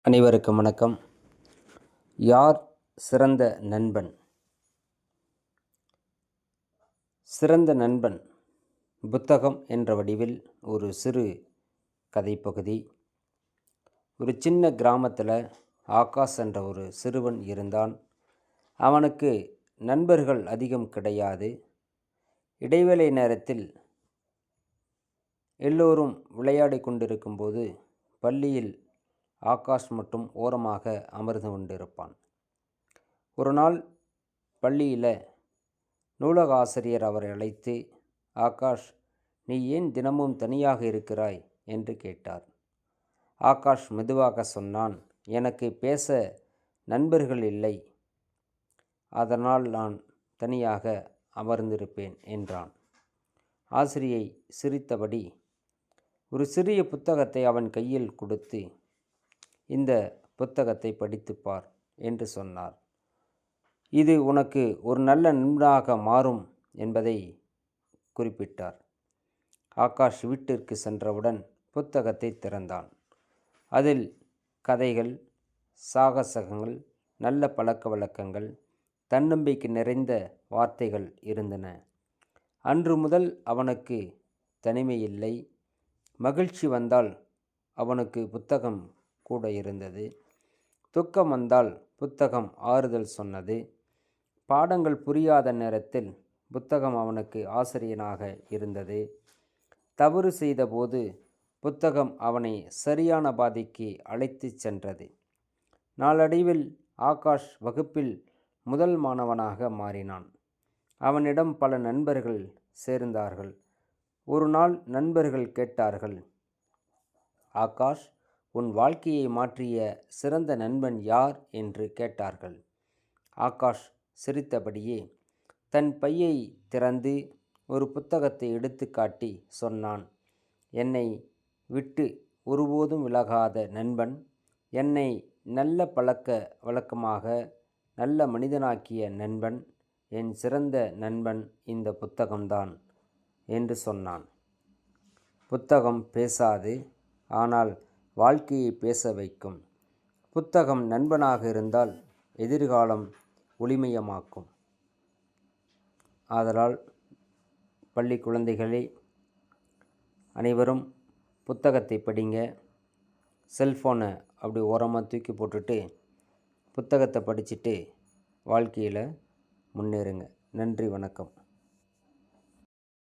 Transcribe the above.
அனைவருக்கும் வணக்கம். யார் சிறந்த நண்பன்? சிறந்த நண்பன் புத்தகம் என்ற வடிவில் ஒரு சிறு கதைப்பகுதி. ஒரு சின்ன கிராமத்தில் ஆகாஷ் என்ற ஒரு சிறுவன் இருந்தான். அவனுக்கு நண்பர்கள் அதிகம் கிடையாது. இடைவேளை நேரத்தில் எல்லோரும் விளையாடி கொண்டிருக்கும்போது பள்ளியில் ஆகாஷ் மட்டும் ஓரமாக அமர்ந்து கொண்டிருப்பான். ஒரு நாள் பள்ளியில் நூலக ஆசிரியர் அவரை அழைத்து, ஆகாஷ், நீ ஏன் தினமும் தனியாக இருக்கிறாய் என்று கேட்டார். ஆகாஷ் மெதுவாக சொன்னான், எனக்கு பேச நண்பர்கள் இல்லை, அதனால் நான் தனியாக அமர்ந்திருப்பேன் என்றான். ஆசிரியை சிரித்தபடி ஒரு சிறிய புத்தகத்தை அவன் கையில் கொடுத்து, இந்த புத்தகத்தை படித்துப்பார் என்று சொன்னார். இது உனக்கு ஒரு நல்ல நண்பனாக மாறும் என்பதை குறிப்பிட்டார். ஆகாஷ் வீட்டிற்கு சென்றவுடன் புத்தகத்தை திறந்தான். அதில் கதைகள், சாகசங்கள், நல்ல பழக்க வழக்கங்கள், தன்னம்பிக்கை நிறைந்த வார்த்தைகள் இருந்தன. அன்று முதல் அவனுக்கு தனிமை இல்லை. மகிழ்ச்சி வந்தால் அவனுக்கு புத்தகம் கூட இருந்தது. துக்கம் வந்தால் புத்தகம் ஆறுதல் சொன்னது. பாடங்கள் புரியாத நேரத்தில் புத்தகம் அவனுக்கு ஆசிரியனாக இருந்தது. தவறு செய்தபோது புத்தகம் அவனை சரியான பாதைக்கு அழைத்து சென்றது. நாளடைவில் ஆகாஷ் வகுப்பில் முதல் மாணவனாக மாறினான். அவனிடம் பல நண்பர்கள் சேர்ந்தார்கள். ஒரு நாள் நண்பர்கள் கேட்டார்கள், ஆகாஷ், உன் வாழ்க்கையை மாற்றிய சிறந்த நண்பன் யார் என்று கேட்டார்கள். ஆகாஷ் சிரித்தபடியே தன் பையை திறந்து ஒரு புத்தகத்தை எடுத்து காட்டி சொன்னான், என்னை விட்டு ஒருபோதும் விலகாத நண்பன், என்னை நல்ல பழக்க வழக்கமாக நல்ல மனிதனாக்கிய நண்பன், என் சிறந்த நண்பன் இந்த புத்தகம்தான் என்று சொன்னான். புத்தகம் பேசாது, ஆனால் வாழ்க்கையை பேச வைக்கும். புத்தகம் நண்பனாக இருந்தால் எதிர்காலம் ஒளிமயமாக்கும். ஆதலால் பள்ளி குழந்தைகளே, அனைவரும் புத்தகத்தை படிங்க. செல்ஃபோனை அப்படி ஓரமாக தூக்கி போட்டுட்டு புத்தகத்தை படிச்சுட்டு வாழ்க்கையில் முன்னேறுங்க. நன்றி, வணக்கம்.